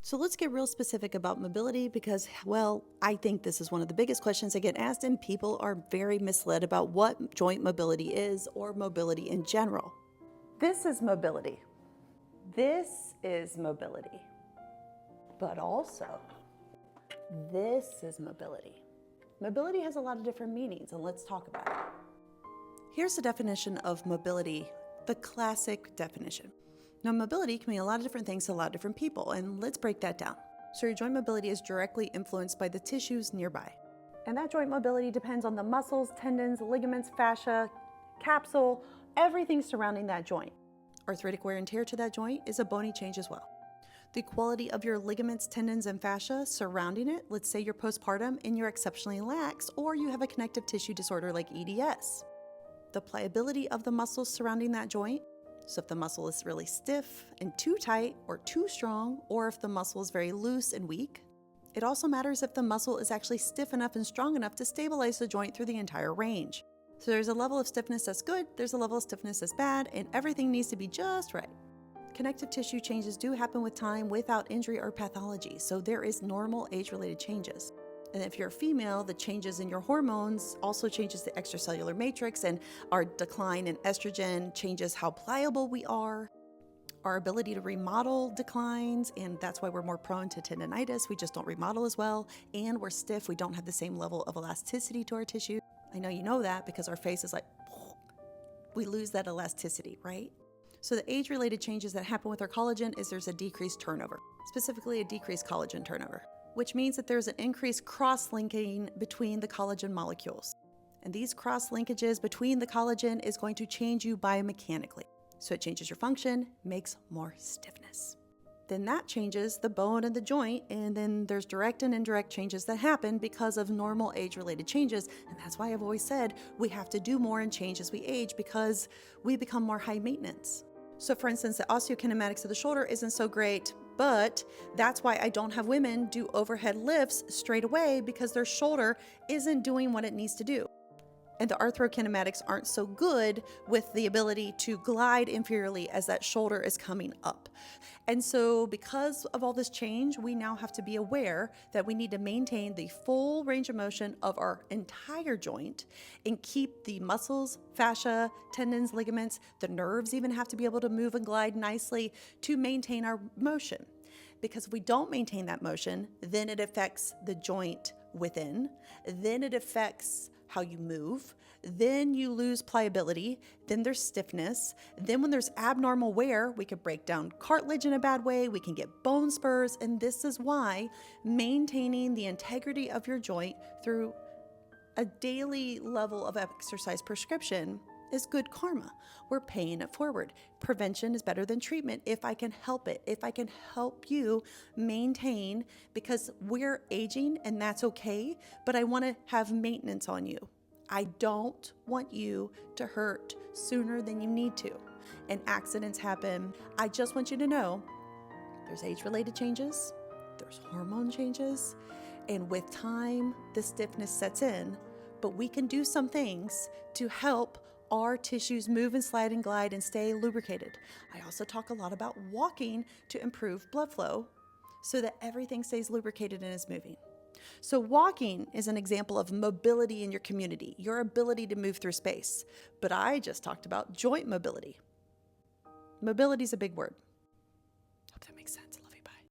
So let's get real specific about mobility because, well, I think this is one of the biggest questions that get asked, and people are very misled about what joint mobility is or mobility in general. This is mobility. This is mobility. But also, this is mobility. Mobility has a lot of different meanings, and let's talk about it. Here's the definition of mobility, the classic definition. Now, mobility can mean a lot of different things to a lot of different people, and let's break that down. So your joint mobility is directly influenced by the tissues nearby. And that joint mobility depends on the muscles, tendons, ligaments, fascia, capsule, everything surrounding that joint. Arthritic wear and tear to that joint is a bony change as well. The quality of your ligaments, tendons, and fascia surrounding it, let's say you're postpartum and you're exceptionally lax, or you have a connective tissue disorder like EDS. The pliability of the muscles surrounding that joint, so if the muscle is really stiff and too tight or too strong, or if the muscle is very loose and weak. It also matters if the muscle is actually stiff enough and strong enough to stabilize the joint through the entire range. So there's a level of stiffness that's good, there's a level of stiffness that's bad, and everything needs to be just right. Connective tissue changes do happen with time without injury or pathology, so there is normal age-related changes. And if you're a female, the changes in your hormones also changes the extracellular matrix, and our decline in estrogen changes how pliable we are. Our ability to remodel declines, and that's why we're more prone to tendinitis. We just don't remodel as well, and we're stiff. We don't have the same level of elasticity to our tissue. I know you know that because our face is like, we lose that elasticity, right? So the age-related changes that happen with our collagen is there's a decreased turnover, specifically a decreased collagen turnover, which means that there's an increased cross-linking between the collagen molecules. And these cross-linkages between the collagen is going to change you biomechanically. So it changes your function, makes more stiffness. Then that changes the bone and the joint, and then there's direct and indirect changes that happen because of normal age-related changes. And that's why I've always said we have to do more and change as we age because we become more high maintenance. So for instance, the osteokinematics of the shoulder isn't so great, but that's why I don't have women do overhead lifts straight away because their shoulder isn't doing what it needs to do. And the arthrokinematics aren't so good with the ability to glide inferiorly as that shoulder is coming up. And so because of all this change, we now have to be aware that we need to maintain the full range of motion of our entire joint and keep the muscles, fascia, tendons, ligaments, the nerves even have to be able to move and glide nicely to maintain our motion. Because if we don't maintain that motion, then it affects the joint within, then it affects how you move, then you lose pliability, then there's stiffness, then when there's abnormal wear, we could break down cartilage in a bad way, we can get bone spurs, and this is why maintaining the integrity of your joint through a daily level of exercise prescription is good karma. We're paying it forward. Prevention is better than treatment if I can help it, if I can help you maintain, because we're aging and that's okay, but I want to have maintenance on you. I don't want you to hurt sooner than you need to. And accidents happen. I just want you to know there's age-related changes, there's hormone changes, and with time, the stiffness sets in, but we can do some things to help our tissues move and slide and glide and stay lubricated. I also talk a lot about walking to improve blood flow so that everything stays lubricated and is moving. So walking is an example of mobility in your community, your ability to move through space. But I just talked about joint mobility. Mobility is a big word. Hope that makes sense.